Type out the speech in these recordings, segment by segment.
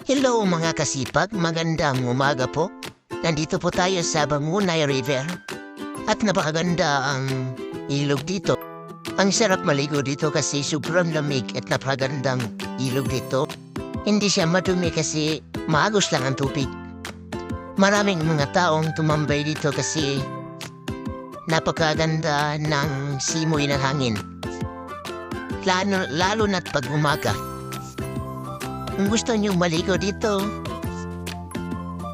Hello mga kasipag, magandang umaga po. Nandito po tayo sa Bangunay River. At napakaganda ang ilog dito. Ang sarap maligo dito kasi sobrang lamig at napakagandang ilog dito. Hindi siya madumi kasi maagos lang ang tubig. Maraming mga taong tumambay dito kasi napakaganda ng simoy ng hangin. Lalo na't pag umaga. Kung gusto niyong maligo dito,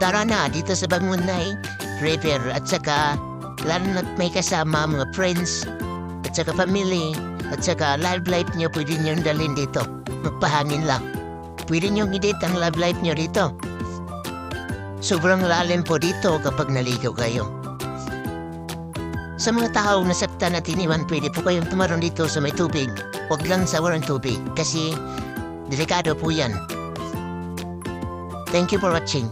tara na dito sa Bangunay River at saka lalo na't may kasama mga friends at saka family at saka love life niyo pwede niyong dalhin dito. Magpahangin lang. Pwede niyong i-date ang love life niyo dito. Sobrang lalim po dito kapag naligo kayo. Sa mga taong nasaktan at iniwan, pwede po kayong tumaron dito sa may tubig. Huwag lang sa walang tubig kasi delikado po yan. Thank you for watching.